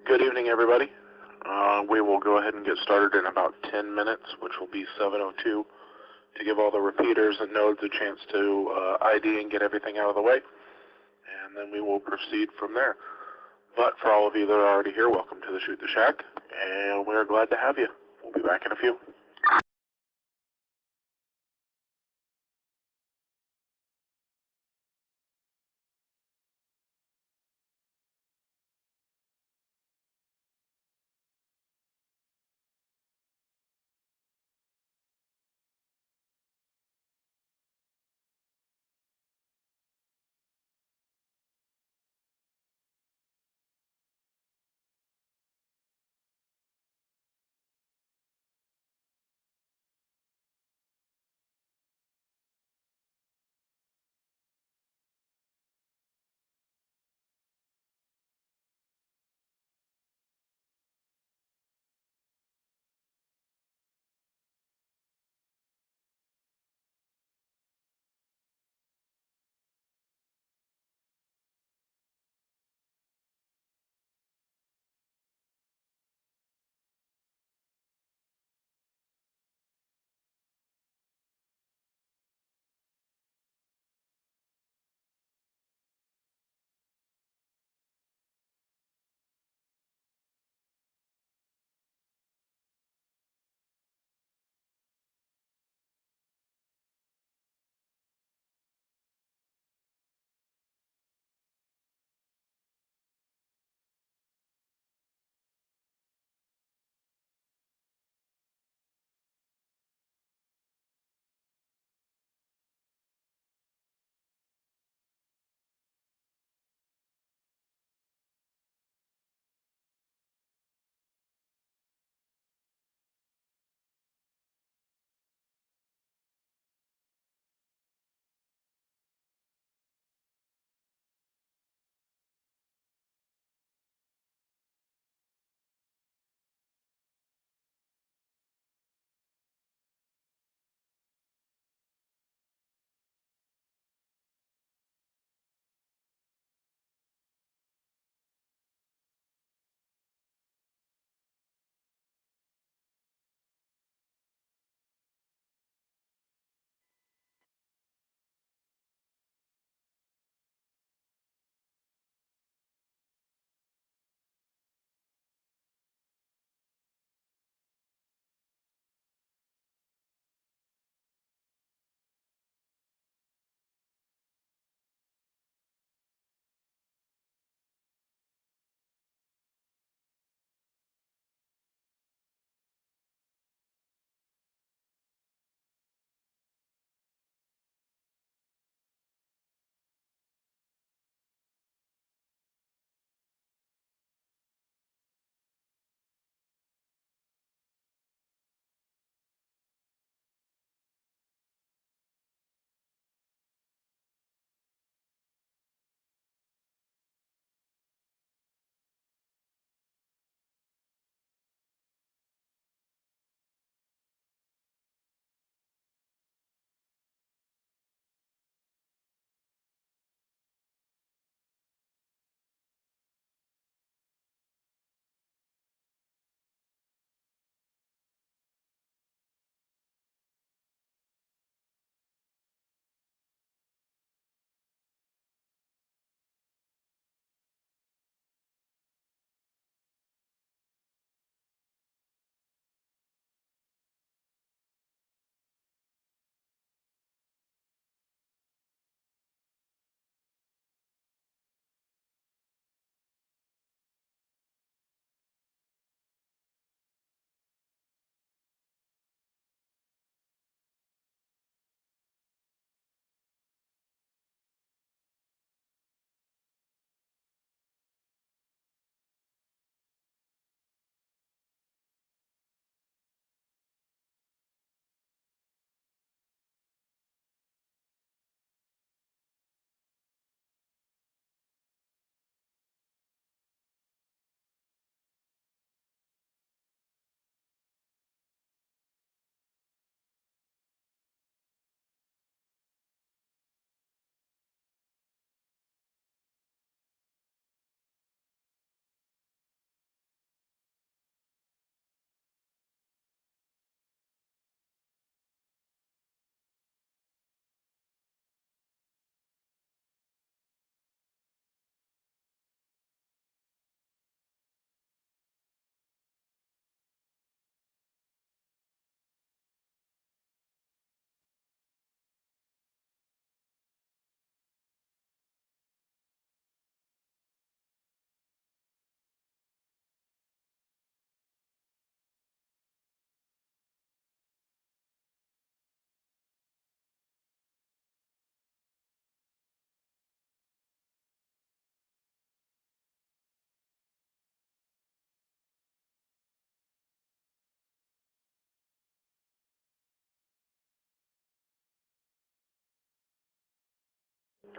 Good evening, everybody. We will go ahead and get started in about 10 minutes, which will be 7:02, to give all the repeaters and nodes a chance to ID and get everything out of the way, and then we will proceed from there. But for all of you that are already here, welcome to the Shoot the Shack, and we're glad to have you. We'll be back in a few.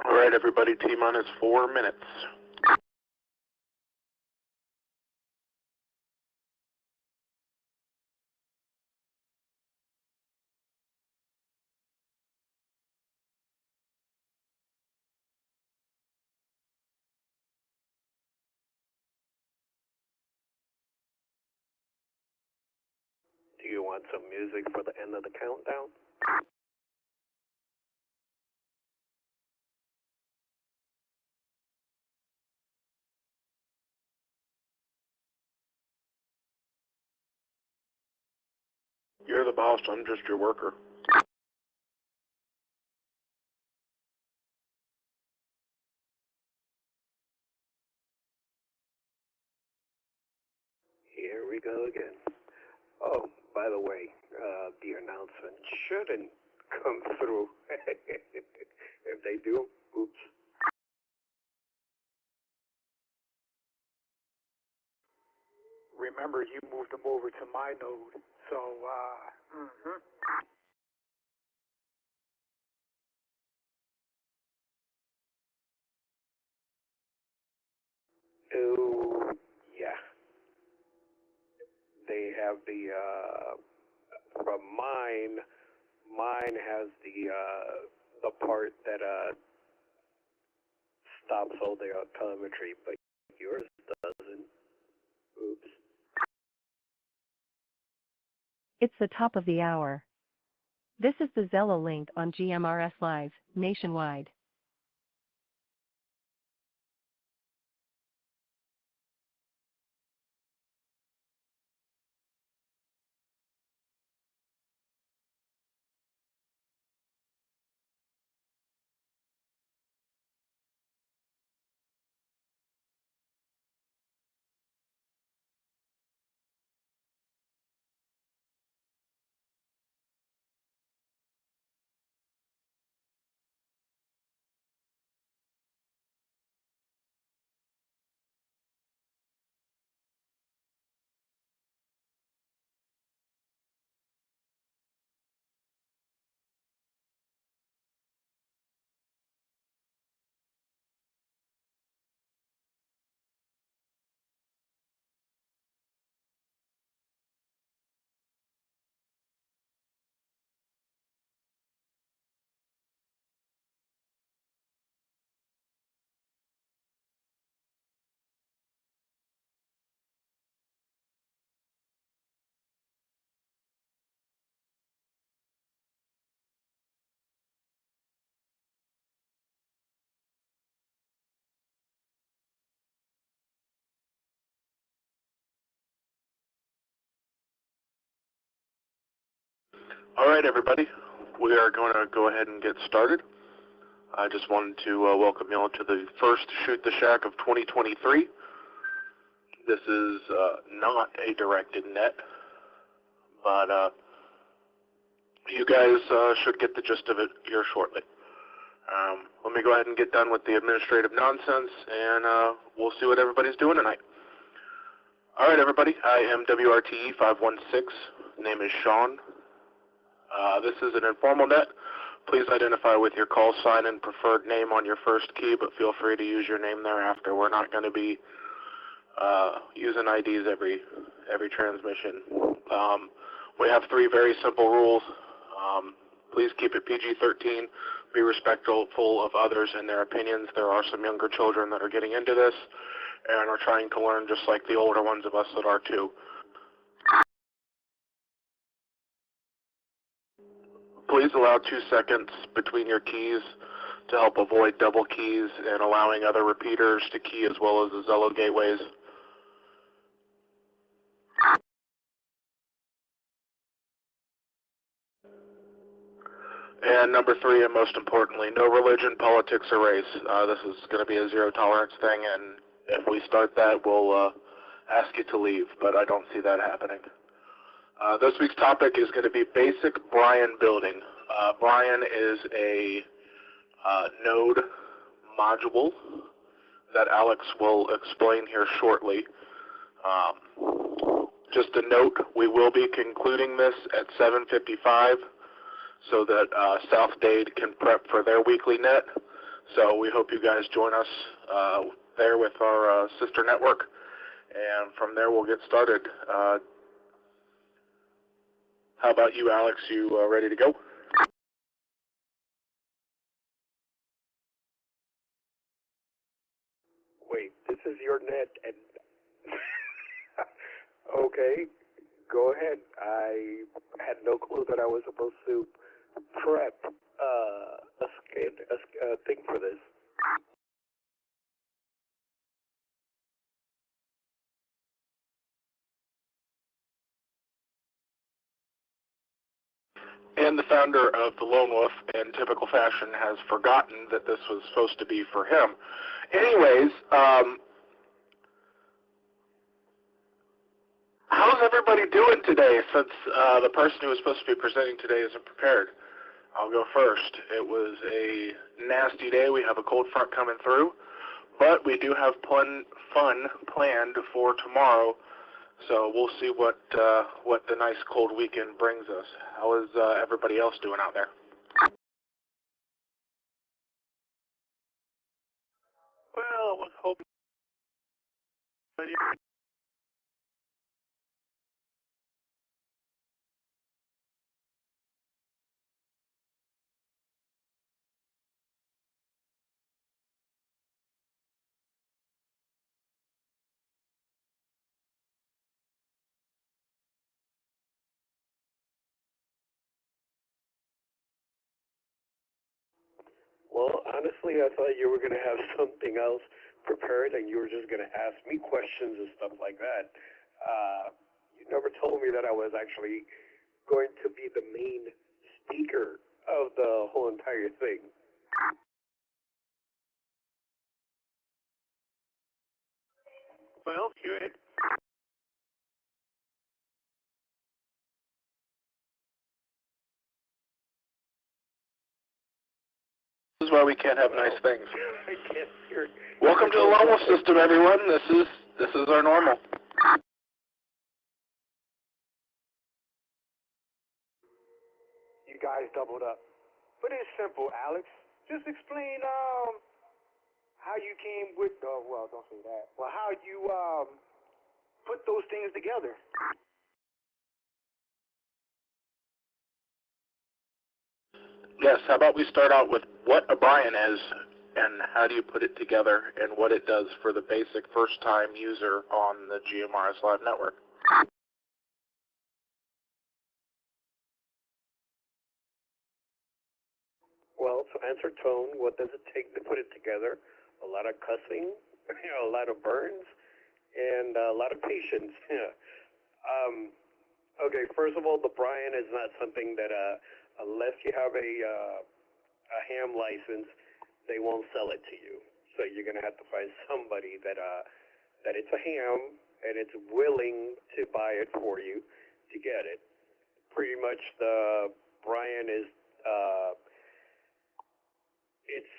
All right, everybody, T-minus 4 minutes. Do you want some music for the end of the countdown? You're the boss, I'm just your worker. Here we go again. Oh, by the way, the announcement shouldn't come through. If they do, oops. Remember, you moved them over to my node, so, Oh, yeah. They have from mine has the part that, stops all the telemetry, but yours doesn't. Oops. It's the top of the hour. This is the Zello link on GMRS Live, nationwide. All right, everybody, we are going to go ahead and get started. I just wanted to welcome you all to the first Shoot the Shack of 2023. This is not a directed net, but you guys should get the gist of it here shortly. Let me go ahead and get done with the administrative nonsense, and we'll see what everybody's doing tonight. All right, everybody, I am WRTE 516. Name is Sean. This is an informal net. Please identify with your call sign and preferred name on your first key, but feel free to use your name thereafter. We're not going to be using IDs every transmission. We have 3 very simple rules. Please keep it PG-13. Be respectful of others and their opinions. There are some younger children that are getting into this and are trying to learn just like the older ones of us that are too. Please allow 2 seconds between your keys to help avoid double keys and allowing other repeaters to key as well as the Zello gateways. And number 3, and most importantly, no religion, politics, or race. This is going to be a zero tolerance thing, and if we start that, we'll ask you to leave, but I don't see that happening. This week's topic is going to be basic Brian building. Brian is a node module that Alex will explain here shortly. Just a note, we will be concluding this at 7:55 so that South Dade can prep for their weekly net. So we hope you guys join us there with our sister network, and from there we'll get started. How about you, Alex? You ready to go? Wait, this is your net and... Okay, go ahead. I had no clue that I was supposed to prep a thing for this. And the founder of the Lone Wolf, in typical fashion, has forgotten that this was supposed to be for him. Anyways, how's everybody doing today, since the person who was supposed to be presenting today isn't prepared? I'll go first. It was a nasty day. We have a cold front coming through, but we do have fun planned for tomorrow. So we'll see what the nice cold weekend brings us. How is everybody else doing out there? Well, I was hoping. Well, honestly, I thought you were going to have something else prepared and you were just going to ask me questions and stuff like that. You never told me that I was actually going to be the main speaker of the whole entire thing. Well, you had. This is why we can't have nice things. I can't hear. Welcome to the Lone Wolf system, everyone. This is our normal. You guys doubled up. But it's simple, Alex. Just explain how you came with. Well, don't say that. Well, how you put those things together. Yes, how about we start out with what a Brian is, and how do you put it together, and what it does for the basic first-time user on the GMRS Live network. Well, to answer Tone, what does it take to put it together? A lot of cussing, a lot of burns, and a lot of patience. Okay, first of all, the Brian is not something that, unless you have a ham license, they won't sell it to you. So you're gonna have to find somebody that it's a ham and it's willing to buy it for you to get it. Pretty much the Brian is it's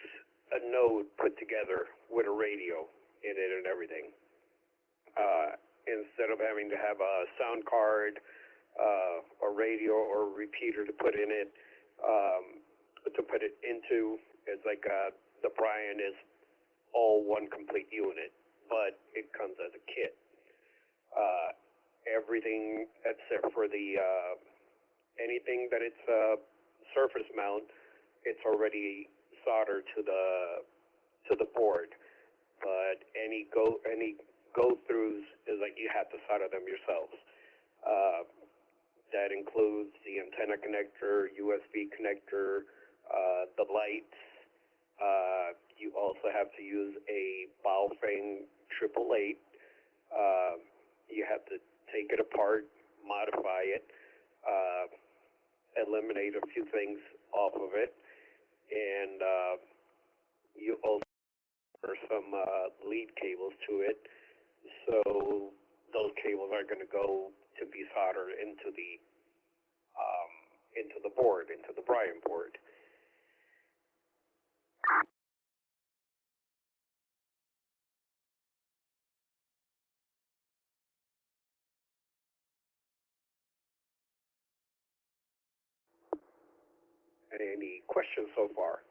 a node put together with a radio in it and everything. Instead of having to have a sound card, a radio or a repeater to put in it, to put it into, it's like the Brian is all one complete unit, but it comes as a kit. Everything except for the anything that it's surface mount, it's already soldered to the board. But any go throughs is like you have to solder them yourselves. That includes the antenna connector, USB connector, the lights. You also have to use a Baofeng 888. You have to take it apart, modify it, eliminate a few things off of it, and you also or some lead cables to it. So those cables are going to go to be soldered into the board, into the Brian board. Any questions so far?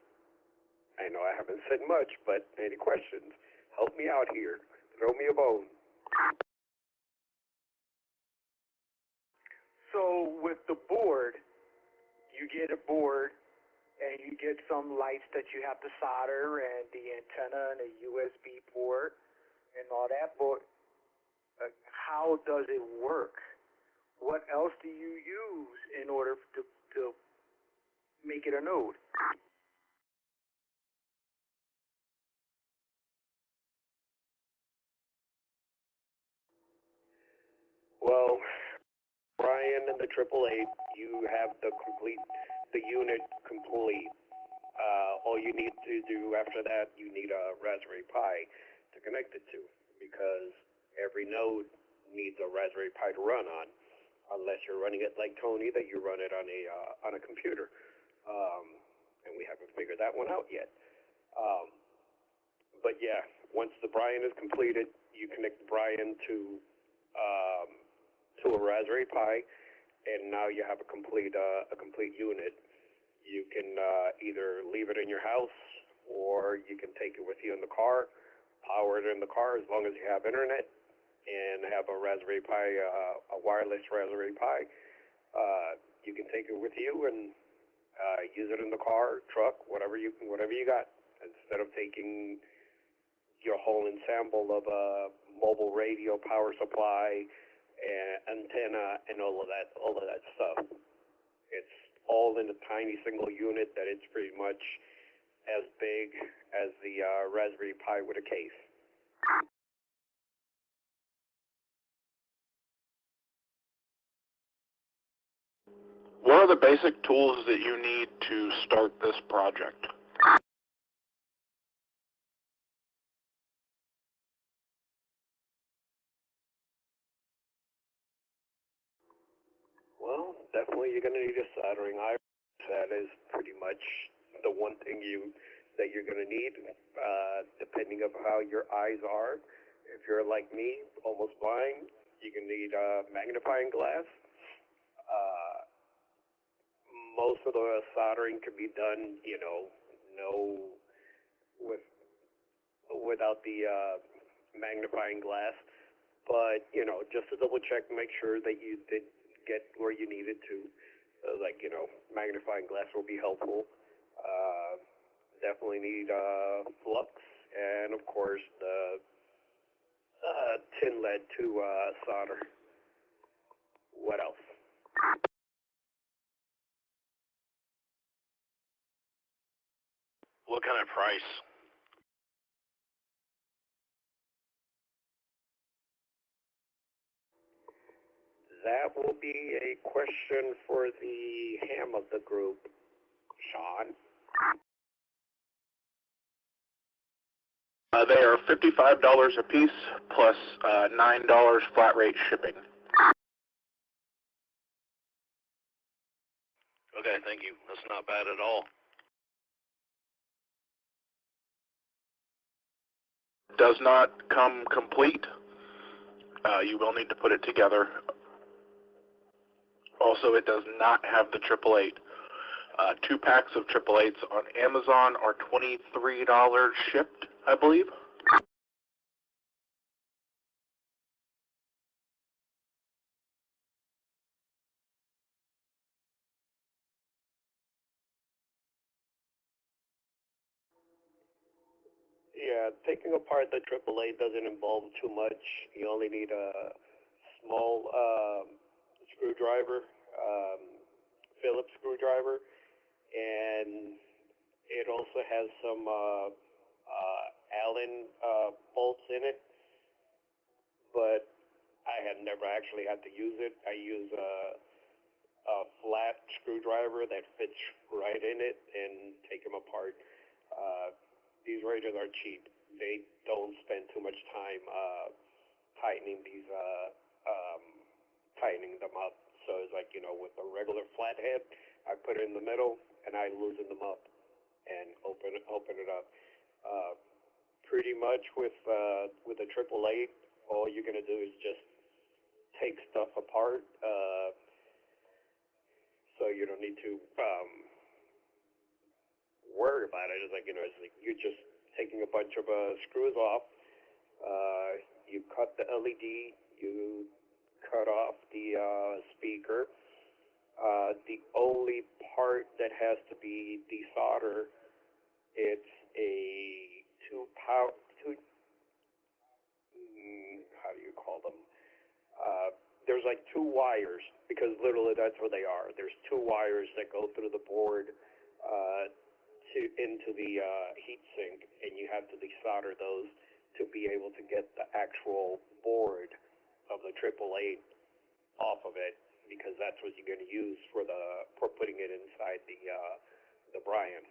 I know I haven't said much, but any questions? Help me out here. Throw me a bone. So with the board, you get a board and you get some lights that you have to solder and the antenna and a USB port and all that. But how does it work? What else do you use in order to make it a node? Well, Brian and the 888, you have the unit complete. All you need to do after that, you need a Raspberry Pi to connect it to, because every node needs a Raspberry Pi to run on, unless you're running it like Tony, that you run it on a computer. And we haven't figured that one out yet. But yeah, once the Brian is completed, you connect the Brian to a Raspberry Pi, and now you have a complete unit. You can either leave it in your house, or you can take it with you in the car, power it in the car as long as you have internet, and have a Raspberry Pi, a wireless Raspberry Pi. You can take it with you and use it in the car, truck, whatever you got, instead of taking your whole ensemble of a mobile radio, power supply, and antenna, and all of that stuff. It's all in a tiny single unit that it's pretty much as big as the Raspberry Pi with a case. What are the basic tools that you need to start this project? Well, definitely you're going to need a soldering iron. That is pretty much the one thing that you're going to need, depending on how your eyes are. If you're like me, almost blind, you can need a magnifying glass. Most of the soldering can be done, without the magnifying glass. But, just to double check, make sure that you did get where you needed to. Magnifying glass will be helpful. Definitely need flux, and of course the tin lead to solder. What else? What kind of price? That will be a question for the ham of the group, Sean. They are $55 a piece plus $9 flat rate shipping. Okay, thank you. That's not bad at all. Does not come complete. You will need to put it together. Also, it does not have the 888. 2 packs of 888s on Amazon are $23 shipped, I believe. Yeah, taking apart the AAA doesn't involve too much. You only need a small screwdriver, Phillips screwdriver, and it also has some Allen bolts in it, but I had never actually had to use it. I use a flat screwdriver that fits right in it and take them apart. These radios are cheap. They don't spend too much time tightening tightening them up. So it's like, with a regular flathead, I put it in the middle and I loosen them up and open it up. Pretty much with a 888, all you're gonna do is just take stuff apart. So you don't need to worry about it. It's like, it's like you're just taking a bunch of screws off. You cut the LED, you cut off the speaker. The only part that has to be desoldered, it's a how do you call them? There's like two wires, because literally that's what they are. There's two wires that go through the board into the heat sink, and you have to desolder those to be able to get the actual board of the AAA off of it, because that's what you're going to use for putting it inside the Brian.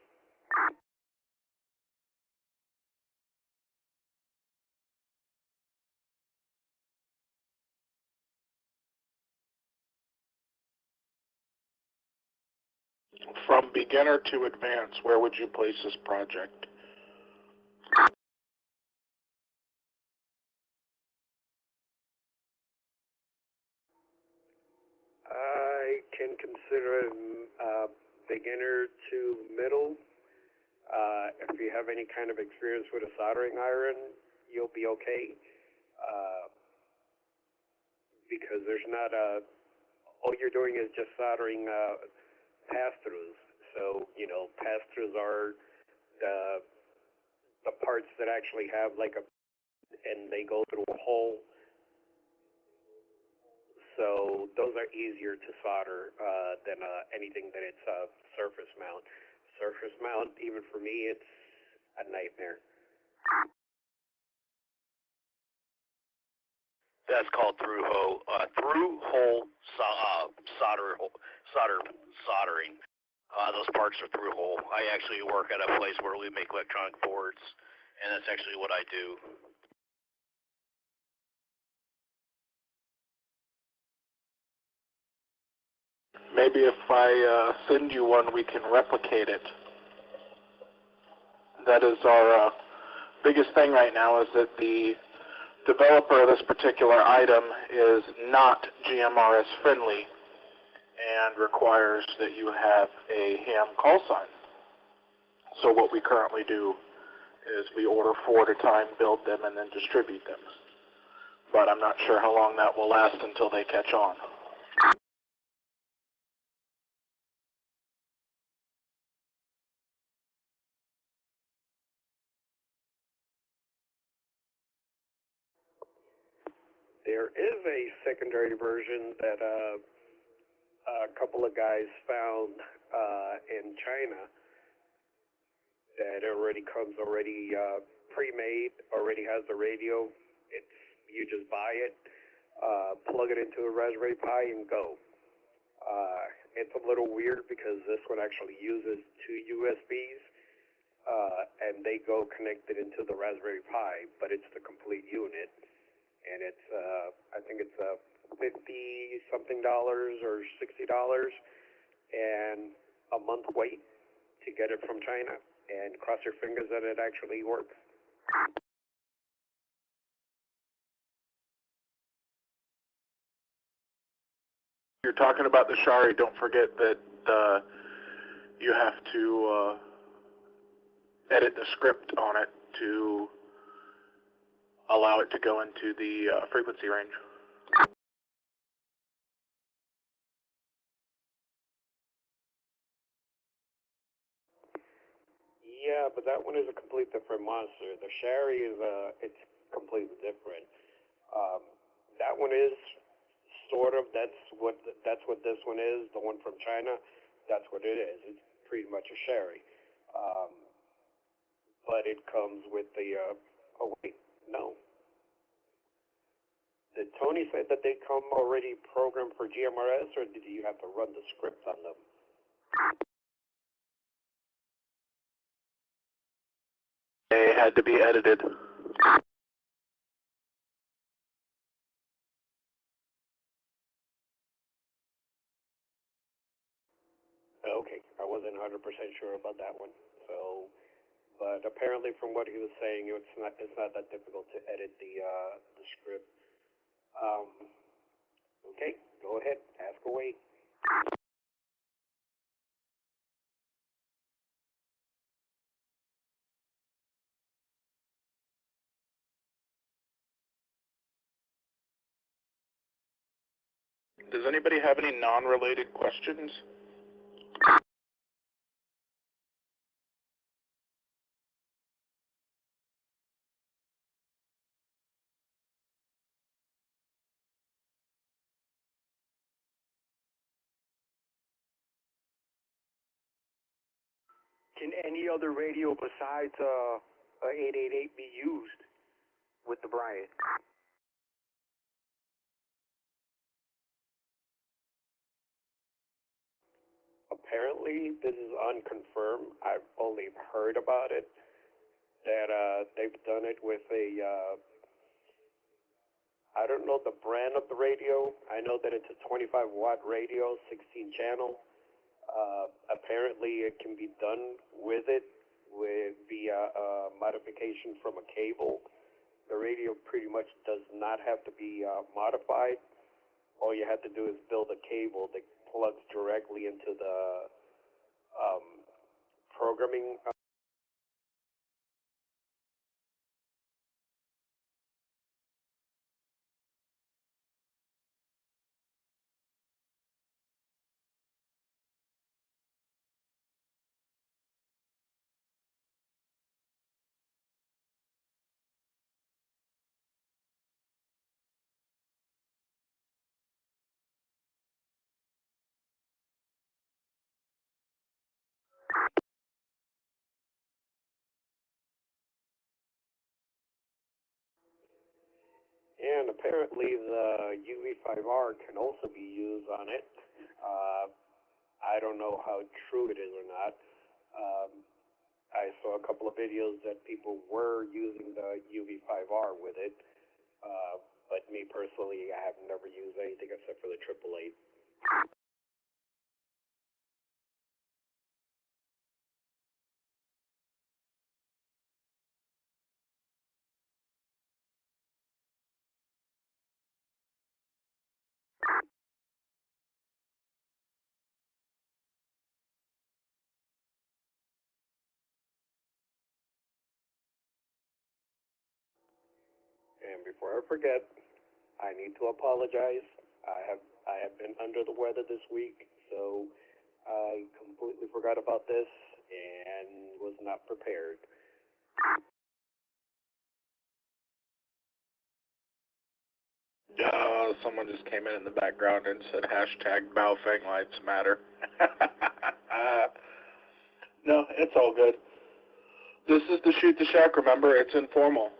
From beginner to advanced, where would you place this project? I can consider it beginner to middle. If you have any kind of experience with a soldering iron, you'll be okay. Because there's not all you're doing is just soldering pass-throughs. So, pass-throughs are the parts that actually have and they go through a hole. So those are easier to solder than anything that it's surface mount. Surface mount, even for me, it's a nightmare. That's called through-hole soldering. Those parts are through-hole. I actually work at a place where we make electronic boards, and that's actually what I do. Maybe if I send you one, we can replicate it. That is our biggest thing right now, is that the developer of this particular item is not GMRS friendly and requires that you have a ham call sign. So what we currently do is we order 4 at a time, build them, and then distribute them. But I'm not sure how long that will last until they catch on. There is a secondary version that a couple of guys found in China that already comes pre-made, already has the radio. You just buy it, plug it into a Raspberry Pi, and go. It's a little weird because this one actually uses 2 USBs, and they go connected into the Raspberry Pi, but it's the complete unit. And it's, I think it's $50-something or $60, and a month wait to get it from China, and cross your fingers that it actually works. You're talking about the Shari, don't forget that you have to edit the script on it to allow it to go into the frequency range. Yeah, but that one is a complete different monster. The Shari is it's completely different. That one is sort of that's what this one is. The one from China, that's what it is. It's pretty much a Shari, but it comes with the. Oh wait, no. Did Tony say that they come already programmed for GMRS, or did you have to run the script on them? They had to be edited. Okay, I wasn't 100% sure about that one. So, but apparently, from what he was saying, it's not that difficult to edit the script. Okay, go ahead, ask away. Does anybody have any non-related questions? Can any other radio besides a 888 be used with the Bryant? Apparently, this is unconfirmed. I've only heard about it, that they've done it with I don't know the brand of the radio. I know that it's a 25-watt radio, 16 channel. Apparently, it can be done with it via modification from a cable. The radio pretty much does not have to be modified. All you have to do is build a cable that plugs directly into the programming. And apparently the UV5R can also be used on it. I don't know how true it is or not. I saw a couple of videos that people were using the UV5R with it, but me personally, I have never used anything except for the 888. And before I forget, I need to apologize. I have been under the weather this week, so I completely forgot about this and was not prepared. Someone just came in the background and said hashtag Baofeng Lives Matter. No, it's all good. This is the Shoot the Shack, remember, it's informal.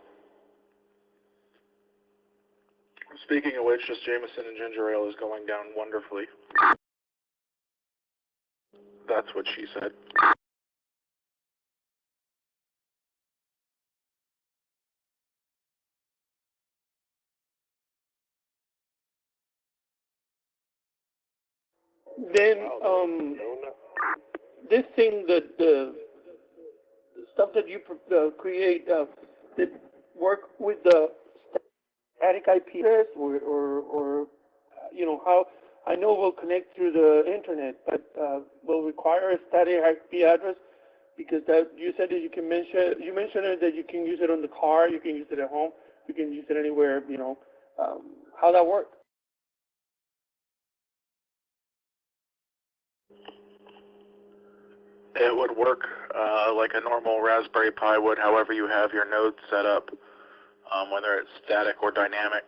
Speaking of which, this Jameson and ginger ale is going down wonderfully. That's what she said. Then this thing that the stuff that you create that work with the static IP address or you know how I know will connect through the internet, but will require a static IP address because that you said that you mentioned it that you can use it on the car, you can use it at home, you can use it anywhere, you know, how that works. It would work like a normal Raspberry Pi would, however you have your nodes set up, whether it's static or dynamic.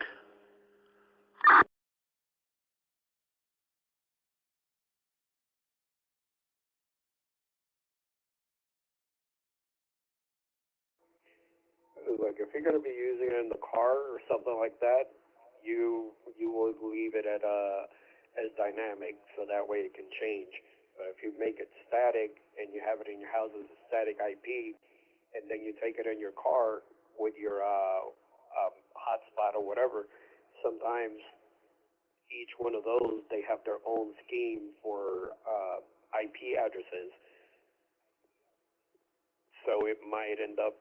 Like if you're going to be using it in the car or something like that, you would leave it at as dynamic, so that way it can change. But if you make it static and you have it in your house as a static IP, and then you take it in your car with your hotspot or whatever, sometimes each one of those they have their own scheme for IP addresses, so it might end up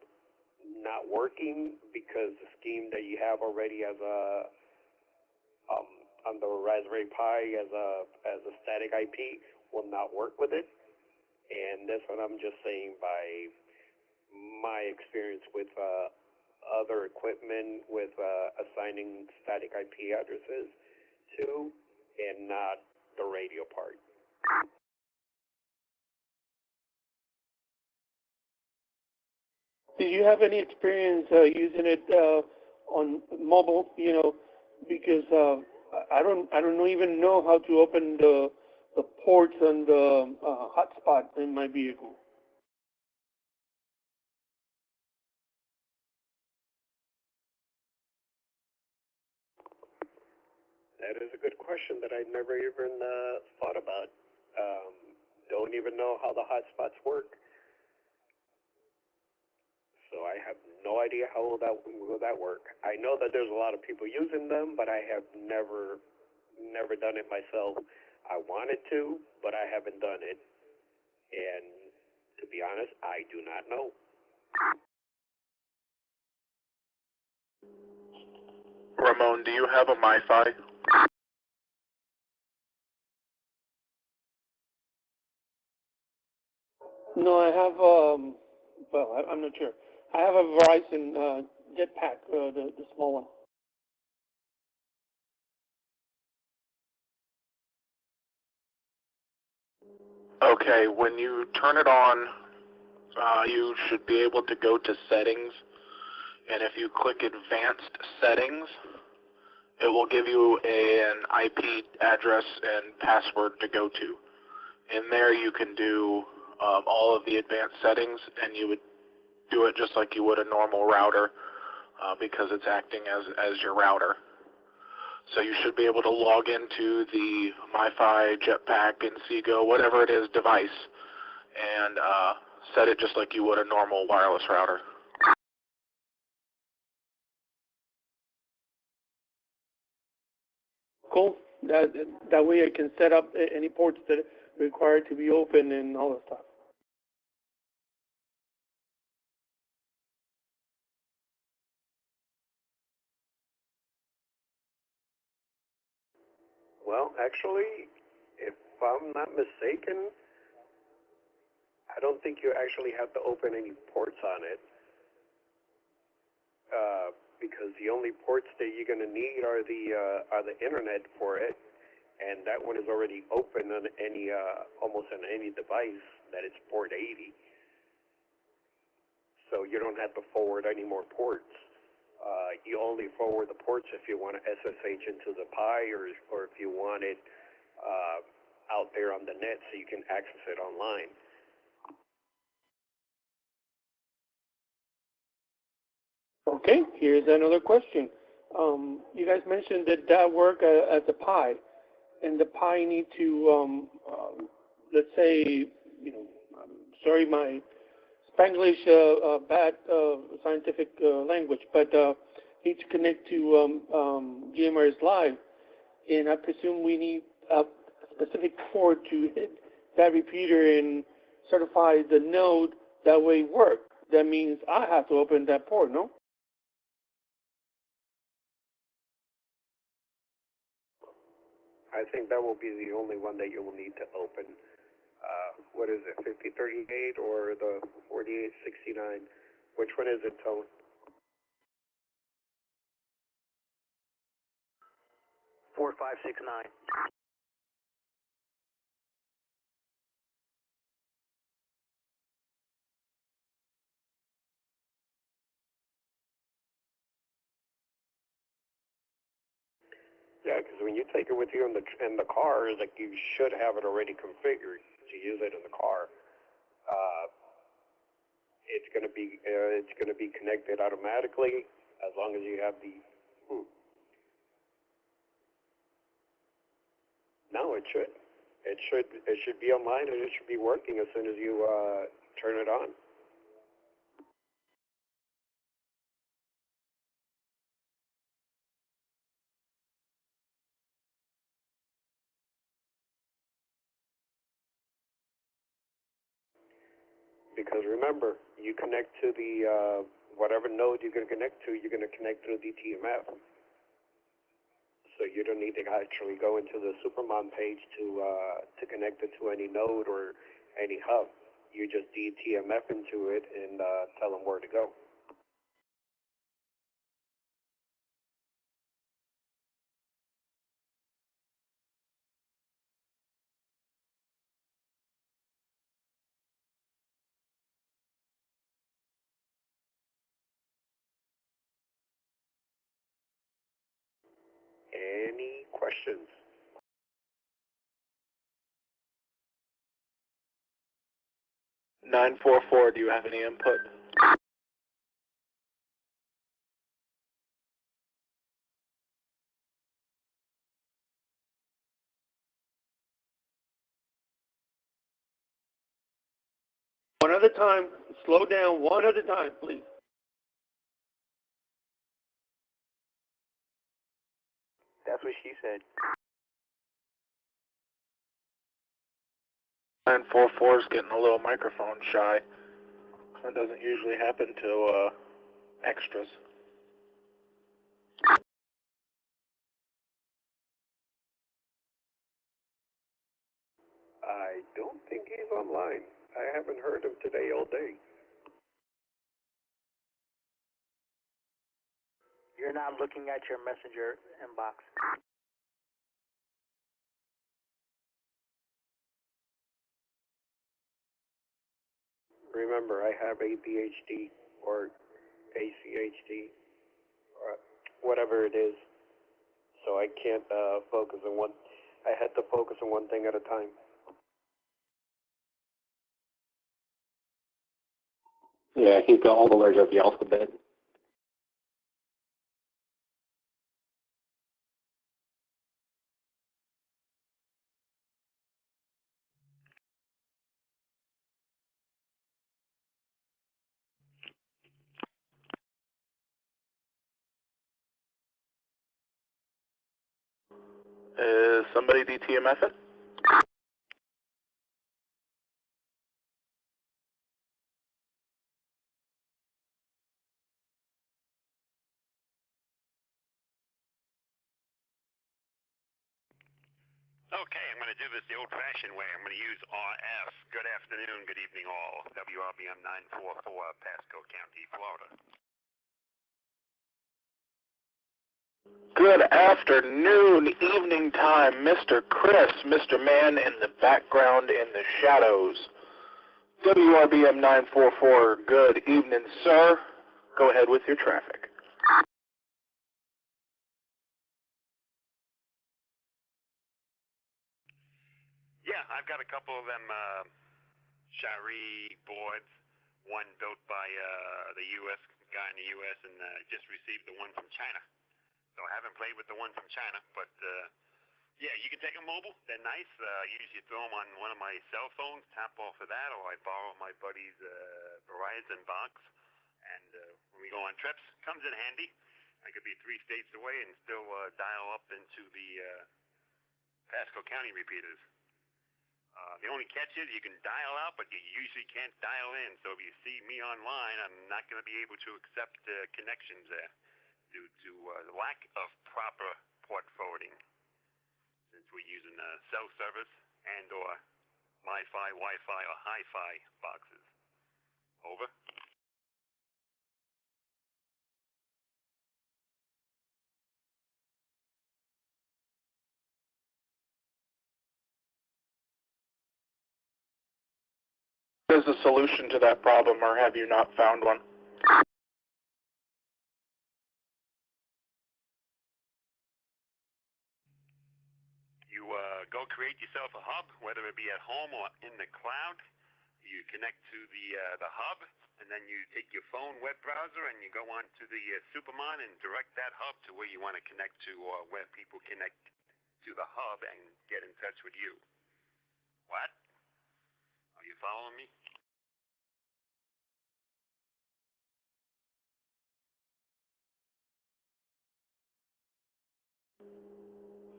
not working because the scheme that you have already as a on the Raspberry Pi as a static IP will not work with it. And that's what I'm just saying by my experience with other equipment with assigning static IP addresses to, and not the radio part. Do you have any experience using it on mobile? Because I don't even know how to open the ports and the hotspot in my vehicle. That is a good question that I never even thought about. Um, don't even know how the hotspots work, so I have no idea how will that work. I know that there's a lot of people using them, but I have never done it myself. I wanted to, but I haven't done it, and to be honest, I do not know. Ramon, do you have a MiFi? No, I have. Well, I'm not sure. I have a Verizon Jetpack, the small one. Okay, when you turn it on, you should be able to go to settings, and if you click advanced settings, it will give you an IP address and password to go to. In there you can do all of the advanced settings, and you would do it just like you would a normal router because it's acting as your router. So you should be able to log into the MiFi, Jetpack, Inseego, whatever it is device, and set it just like you would a normal wireless router. Cool. That way I can set up any ports that require to be open and all that stuff. Well, actually, if I'm not mistaken, I don't think you actually have to open any ports on it, because the only ports that you're going to need are the internet for it, and that one is already open on any almost on any device that it's port 80. So you don't have to forward any more ports. You only forward the ports if you want to SSH into the Pi, or if you want it out there on the net so you can access it online. Okay, here's another question. You guys mentioned that work as a Pi, and the Pi need to, let's say, sorry, my Spanglish, bad scientific language, but need to connect to GMRS Live, and I presume we need a specific port to hit that repeater and certify the node that way work. That means I have to open that port, no? I think that will be the only one that you will need to open. What is it, 5038 or the 4869? Which one is it, Tone? 4569. Yeah, because when you take it with you in the car, like you should have it already configured to use it in the car. It's gonna be connected automatically as long as you have the. No, it should. It should be online and it should be working as soon as you turn it on. Because remember, you connect to the whatever node you're going to connect to, you're going to connect through DTMF. So you don't need to actually go into the Supermon page to connect it to any node or any hub. You just DTMF into it and tell them where to go. Any questions? 944, do you have any input? One at a time. Slow down. One at a time, please. That's what she said. 944 is getting a little microphone shy. That doesn't usually happen to extras. I don't think he's online. I haven't heard him today all day. You're not looking at your messenger inbox. Remember, I have ADHD or ACHD or whatever it is, so I can't focus on one. I had to focus on one thing at a time. Yeah, he's got all the letters of the alphabet. Is somebody DTMFing? Okay, I'm going to do this the old-fashioned way. I'm going to use RF. Good afternoon, good evening all. WRBM 944, Pasco County, Florida. Good afternoon, evening time, Mr. Chris, Mr. Man in the background in the shadows. WRBM 944, good evening, sir. Go ahead with your traffic. Yeah, I've got a couple of them Shari boards, one built by the U.S. guy in the U.S. and just received the one from China. So I haven't played with the one from China, but yeah, you can take them mobile. They're nice. Usually throw them on one of my cell phones, tap off of that, or I borrow my buddy's Verizon box. And when we go on trips, comes in handy. I could be 3 states away and still dial up into the Pasco County repeaters. The only catch is you can dial out, but you usually can't dial in. So if you see me online, I'm not going to be able to accept connections there due to the lack of proper port forwarding, since we're using cell service and or MiFi, Wi-Fi, or Hi-Fi boxes. Over. Is a solution to that problem, or have you not found one? You go create yourself a hub, whether it be at home or in the cloud. You connect to the hub, and then you take your phone web browser and you go on to the Supermon and direct that hub to where you want to connect to, or where people connect to the hub and get in touch with you. What? Are you following me?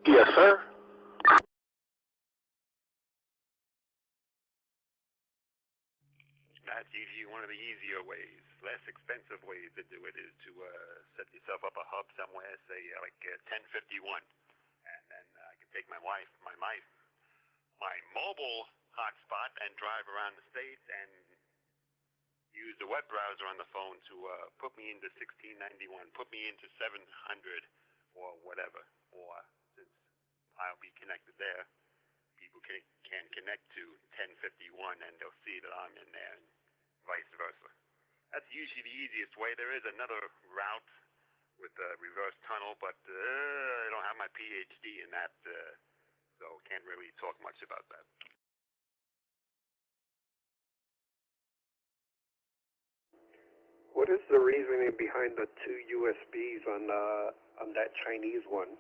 Yes, sir. That's usually one of the easier ways. Less expensive ways to do it is to set yourself up a hub somewhere, say like 1051, and then I can take my mobile hotspot and drive around the state and use the web browser on the phone to put me into 1691, put me into 700 or whatever. Or since I'll be connected there, people can connect to 1051 and they'll see that I'm in there, and vice versa. That's usually the easiest way. There is another route with reverse tunnel, but I don't have my PhD in that, so can't really talk much about that. What is the reasoning behind the two USBs on that Chinese one?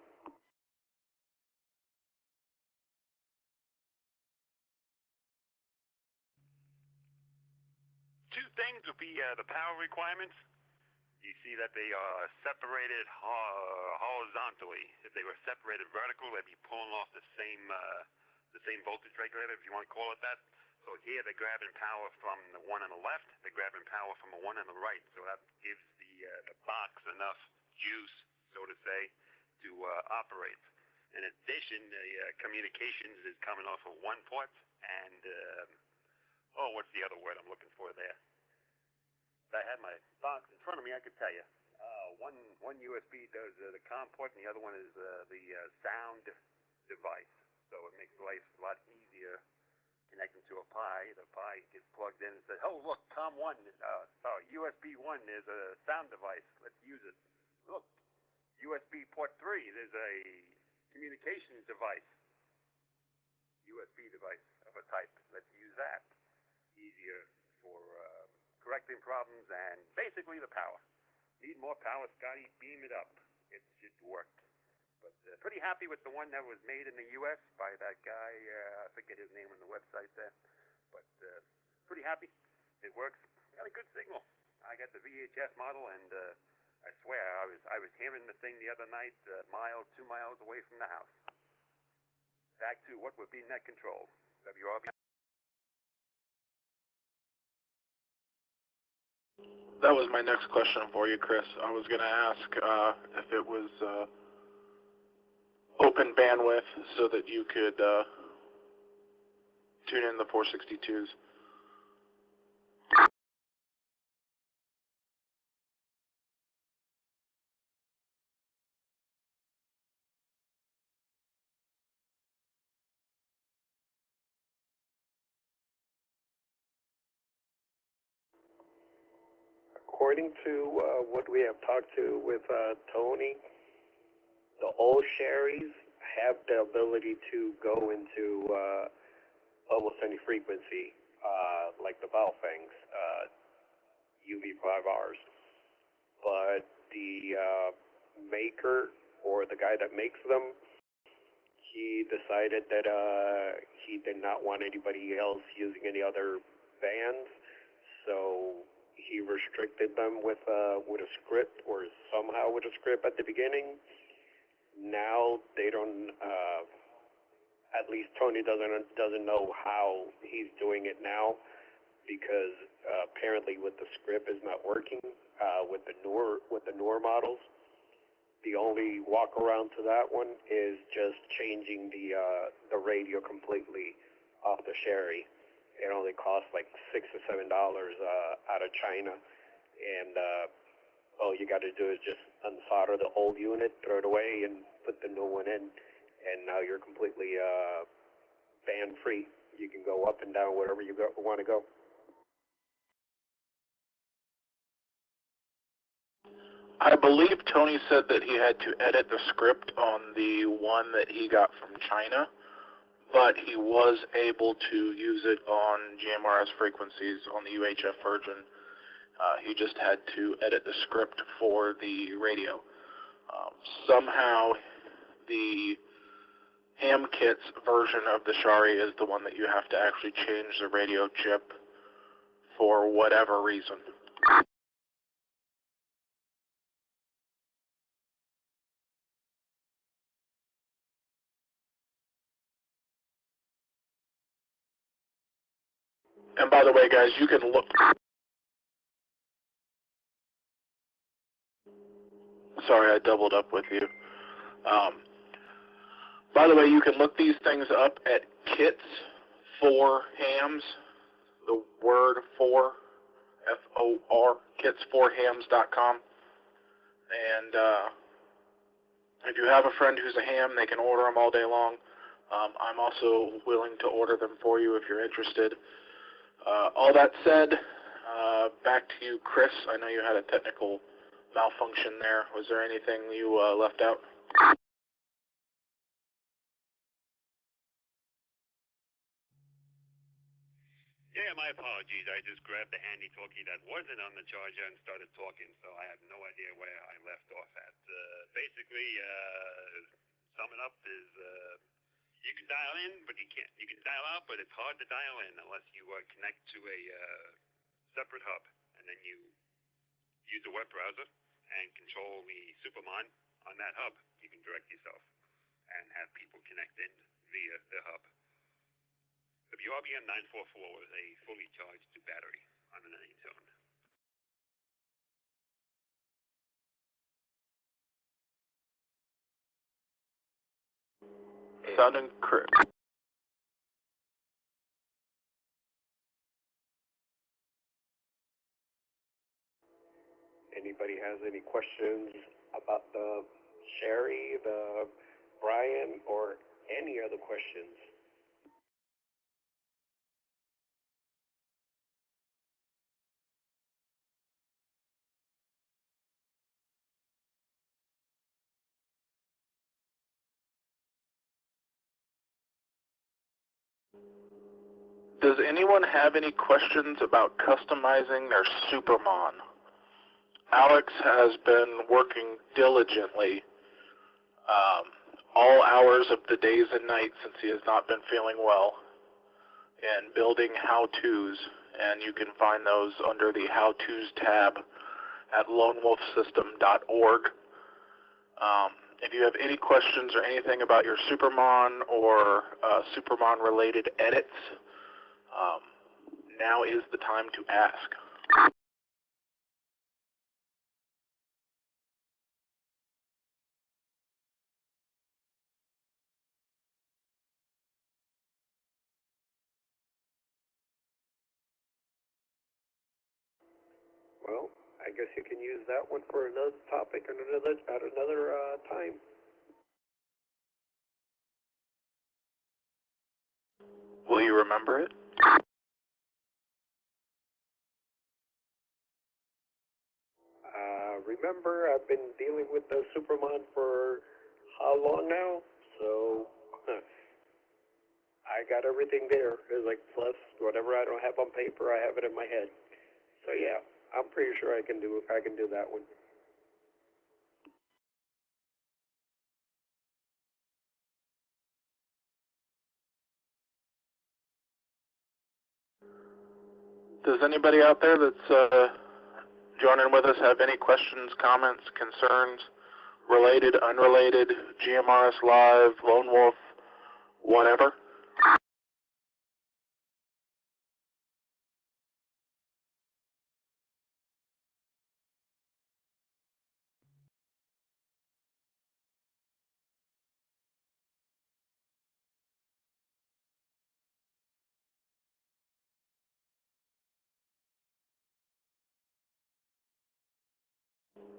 Two things would be the power requirements. You see that they are separated horizontally. If they were separated vertical, they'd be pulling off the same voltage regulator, if you want to call it that. So here they're grabbing power from the one on the left, they're grabbing power from the one on the right. So that gives the box enough juice, so to say, to operate. In addition, the communications is coming off of one port, and what's the other word I'm looking for there? If I had my box in front of me, I could tell you. One USB does the COM port, and the other one is the sound device. So it makes life a lot easier connecting to a Pi. The Pi gets plugged in and says, "Oh, look, USB 1 is a sound device. Let's use it. Look, USB port 3, there's a communications device, USB device of a type. Let's use that. Easier for correcting problems and basically the power. Need more power, Scotty? Beam it up. It should work. But pretty happy with the one that was made in the U.S. by that guy. I forget his name on the website there. But pretty happy. It works. Got a good signal. I got the VHS model, and I swear I was hearing the thing the other night, 2 miles away from the house. Back to what would be net control. WRB. That was my next question for you, Chris. I was going to ask if it was open bandwidth so that you could tune in the 462s. According to what we have talked to with Tony, the old Sherrys have the ability to go into almost any frequency, like the Baofangs, UV5Rs. But the maker, or the guy that makes them, he decided that he did not want anybody else using any other bands, so he restricted them with a script, or somehow with a script at the beginning. Now they don't. At least Tony doesn't know how he's doing it now, because apparently with the script is not working with the newer models. The only walk around to that one is just changing the radio completely off the Sherry. It only costs like $6 or $7 out of China, and all you got to do is just unsolder the old unit, throw it away, and put the new one in, and now you're completely band free. You can go up and down wherever you want to go. I believe Tony said that he had to edit the script on the one that he got from China, but he was able to use it on GMRS frequencies on the UHF version. He just had to edit the script for the radio. Somehow the ham kits version of the Shari is the one that you have to actually change the radio chip for whatever reason. And by the way, guys, you can look. Sorry, I doubled up with you. By the way, you can look these things up at Kits for Hams, the word for, F-O-R, kits4hams.com. And if you have a friend who's a ham, they can order them all day long. I'm also willing to order them for you if you're interested. All that said, back to you, Chris. I know you had a technical malfunction there. Was there anything you left out? Yeah, my apologies. I just grabbed the handy talkie that wasn't on the charger and started talking, so I have no idea where I left off at. Basically, sum it up is you can dial in, but you can't. You can dial out, but it's hard to dial in unless you connect to a separate hub, and then you use a web browser and control the Supermon on that hub. You can direct yourself and have people connect in via the hub. The BRBM 944 is a fully charged battery on an energy zone. Sounding correct. Anybody has any questions about the Sherry, the Brian, or any other questions? Does anyone have any questions about customizing their Supermon? Alex has been working diligently all hours of the days and nights since he has not been feeling well and building how-tos, and you can find those under the how-tos tab at lonewolfsystem.org. If you have any questions or anything about your Supermon or Supermon-related edits, now is the time to ask. Well, I guess you can use that one for another topic at another time. Will you remember it? Remember, I've been dealing with the Supermon for how long now? So I got everything there. It's like plus whatever I don't have on paper, I have it in my head. So yeah, I'm pretty sure I can do that one. Does anybody out there that's joining with us have any questions, comments, concerns, related, unrelated, GMRS Live, Lone Wolf, whatever?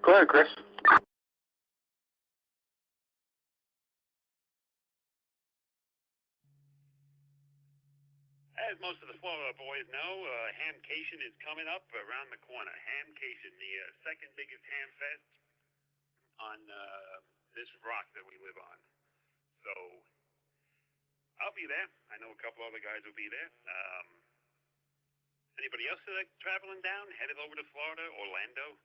Go ahead, Chris. As most of the Florida boys know, Hamcation is coming up around the corner. Hamcation, the second biggest ham fest on this rock that we live on. So I'll be there. I know a couple other guys will be there. Anybody else traveling down, headed over to Florida, Orlando?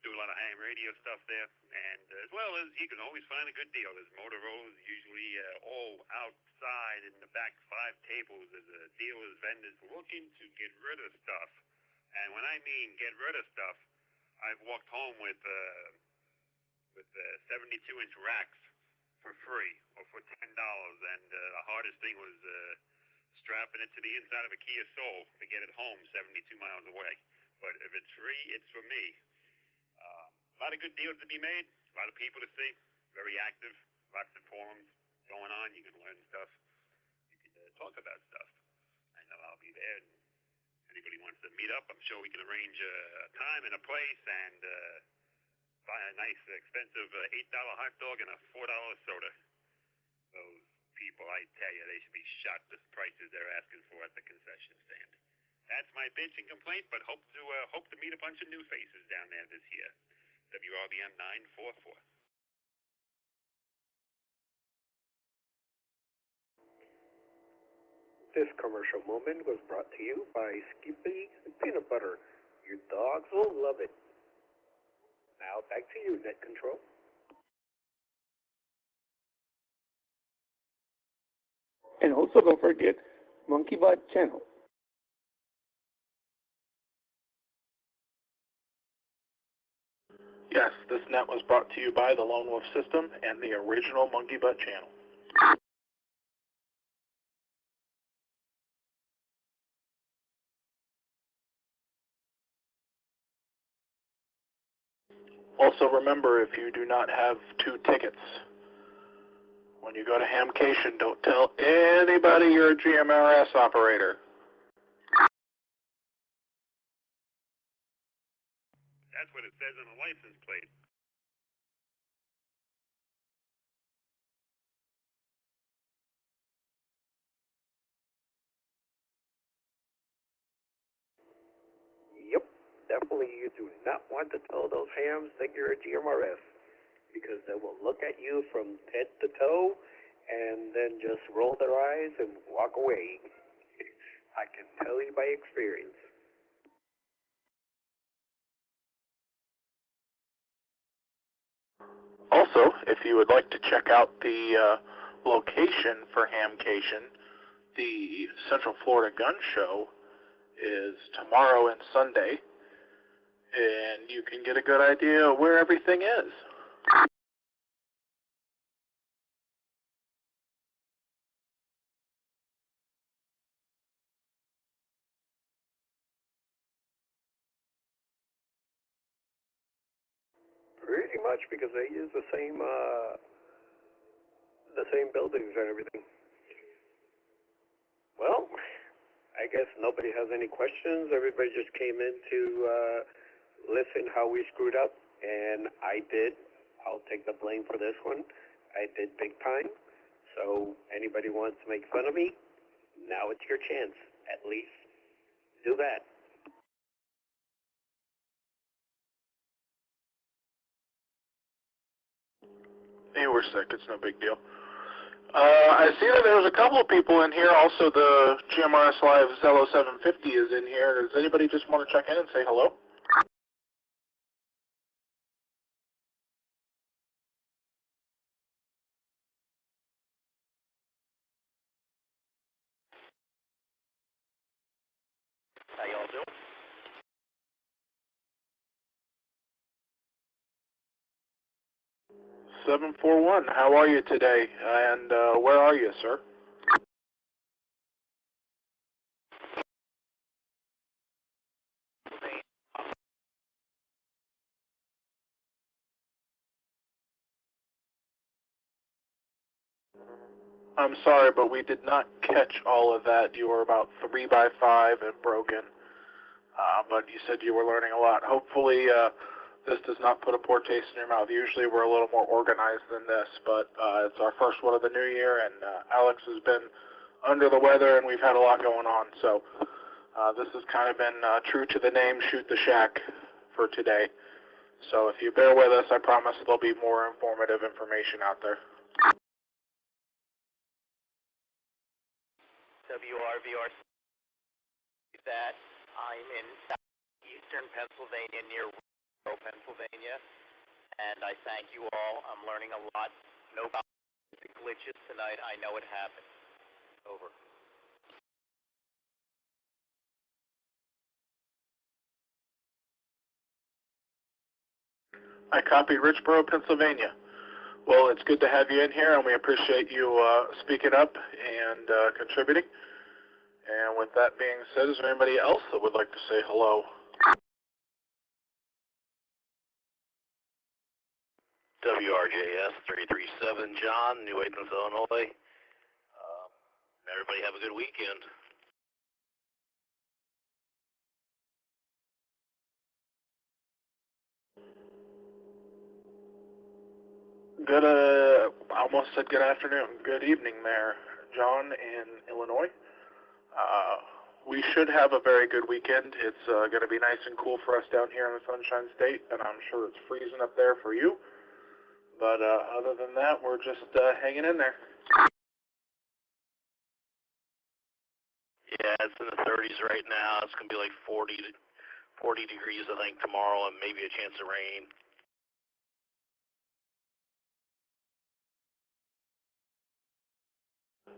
Do a lot of ham radio stuff there, and as well as you can always find a good deal. There's Motorola's usually all outside in the back 5 tables. There's dealers, vendors looking to get rid of stuff, and when I mean get rid of stuff, I've walked home with 72-inch racks for free or for $10, and the hardest thing was strapping it to the inside of a Kia Soul to get it home 72 miles away. But if it's free, it's for me. A lot of good deals to be made, a lot of people to see, very active, lots of forums going on. You can learn stuff, you can talk about stuff. I know I'll be there, and anybody wants to meet up, I'm sure we can arrange a time and a place and buy a nice, expensive $8 hot dog and a $4 soda. Those people, I tell you, they should be shot the prices they're asking for at the concession stand. That's my bitch and complaint, but hope to meet a bunch of new faces down there this year. WRBN 944. This commercial moment was brought to you by Skippy Peanut Butter. Your dogs will love it. Now back to you, Net Control. And also don't forget Monkey Butt channel. Yes, this net was brought to you by the Lone Wolf System and the original Monkey Butt channel. Also remember, if you do not have 2 tickets, when you go to Hamcation, don't tell anybody you're a GMRS operator. That's what it says on the license plate. Yep, definitely you do not want to tell those hams that you're a GMRS, because they will look at you from head to toe and then just roll their eyes and walk away. I can tell you by experience. Also, if you would like to check out the location for Hamcation, the Central Florida Gun Show is tomorrow and Sunday, and you can get a good idea of where everything is. Pretty much, because they use the same buildings and everything. Well, I guess nobody has any questions. Everybody just came in to listen how we screwed up, and I did. I'll take the blame for this one. I did big time. So anybody wants to make fun of me, now it's your chance. At least do that. Hey, we're sick. It's no big deal. I see that there's a couple of people in here. Also, the GMRS Live Zello 750 is in here. Does anybody just want to check in and say hello? How y'all doing? 741, how are you today? And where are you, sir? I'm sorry, but we did not catch all of that. You were about 3 by 5 and broken. But you said you were learning a lot. Hopefully, this does not put a poor taste in your mouth. Usually we're a little more organized than this, but it's our first one of the new year, and Alex has been under the weather, and we've had a lot going on. So this has kind of been true to the name, Shoot the Shack, for today. So if you bear with us, I promise there'll be more informative information out there. WRVR that I'm in eastern Pennsylvania, near Pennsylvania, and I thank you all. I'm learning a lot. No glitches tonight. I know it happened. Over. I copied Richboro, Pennsylvania. Well, it's good to have you in here, and we appreciate you speaking up and contributing. And with that being said, is there anybody else that would like to say hello? WRJS 337, John, New Athens, Illinois. Everybody have a good weekend. Good, I almost said good afternoon. Good evening there, John in Illinois. we should have a very good weekend. It's going to be nice and cool for us down here in the Sunshine State, and I'm sure it's freezing up there for you. But other than that, we're just hanging in there. Yeah, it's in the 30s right now. It's going to be like 40 degrees, I think, tomorrow, and maybe a chance of rain.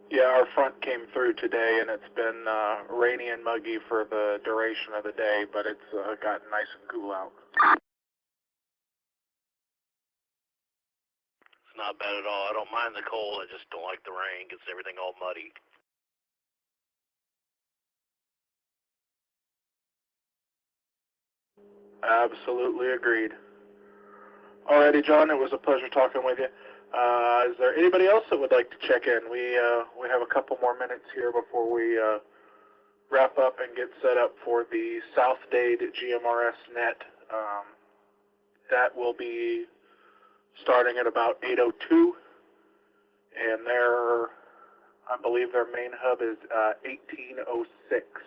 Yeah, our front came through today, and it's been rainy and muggy for the duration of the day, but it's gotten nice and cool out. It's not bad at all. I don't mind the cold. I just don't like the rain. Gets everything all muddy. Absolutely agreed. Alrighty, John, it was a pleasure talking with you. Is there anybody else that would like to check in? We have a couple more minutes here before we wrap up and get set up for the South Dade GMRS net. That will be starting at about 8:02, and I believe their main hub is 1806.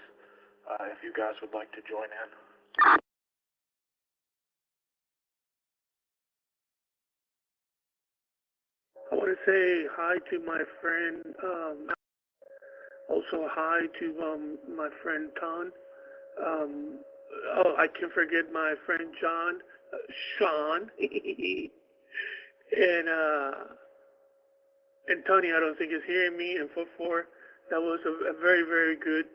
If you guys would like to join in. I want to say hi to my friend, also hi to my friend Ton. I can forget my friend John, Sean, and Tony, I don't think is hearing me, and for that was a very, very good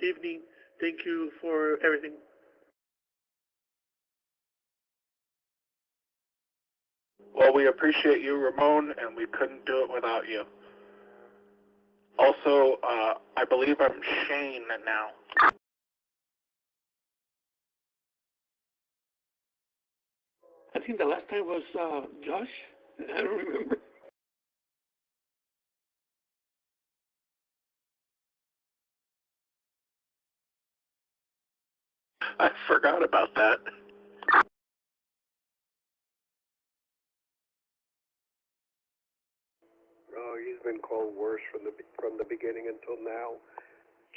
evening. Thank you for everything. Well, we appreciate you, Ramon, and we couldn't do it without you. Also, I believe I'm Shane now. I think the last time was Josh. I don't remember. I forgot about that. Oh, he's been called worse from the beginning until now.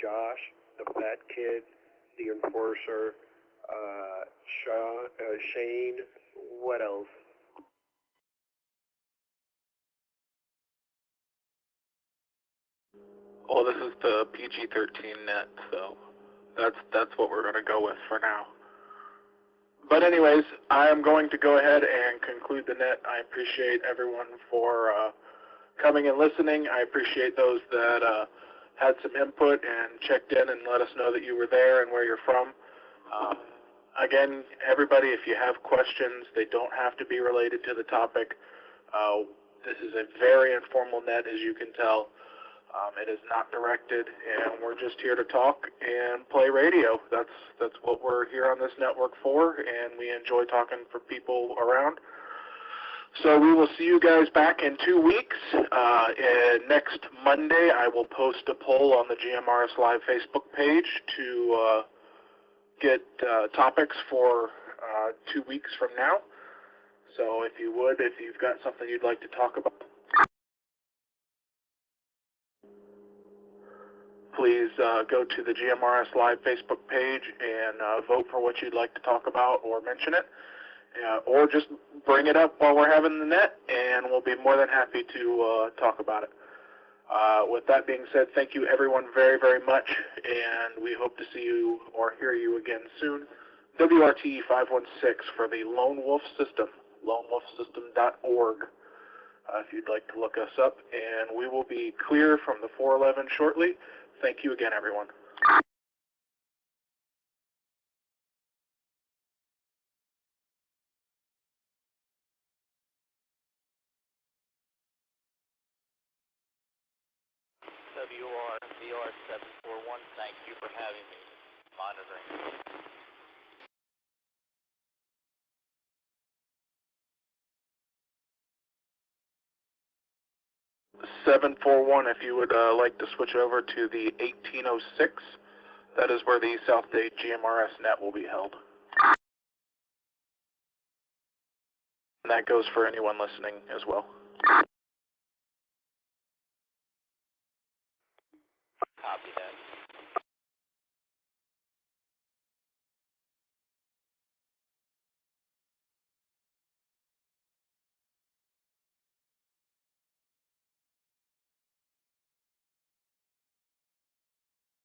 Josh, the fat kid, the enforcer, Shane. What else? Well, this is the PG-13 net, so that's what we're going to go with for now. But anyways, I am going to go ahead and conclude the net. I appreciate everyone for coming and listening. I appreciate those that had some input and checked in and let us know that you were there and where you're from. Again, everybody, if you have questions, they don't have to be related to the topic. This is a very informal net, as you can tell. It is not directed, and we're just here to talk and play radio. That's what we're here on this network for, and we enjoy talking for people around. So we will see you guys back in 2 weeks. Next Monday, I will post a poll on the GMRS Live Facebook page to get topics for 2 weeks from now. So if you've got something you'd like to talk about, please go to the GMRS Live Facebook page and vote for what you'd like to talk about or mention it. Or just bring it up while we're having the net, and we'll be more than happy to talk about it. With that being said, thank you everyone very, very much, and we hope to see you or hear you again soon. WRT 516 for the Lone Wolf System, lonewolfsystem.org, if you'd like to look us up, and we will be clear from the 411 shortly. Thank you again, everyone. WRVR 741, thank you for having me. Monitoring. 741, if you would like to switch over to the 1806, that is where the South Dade GMRS net will be held. And that goes for anyone listening as well. Copy that.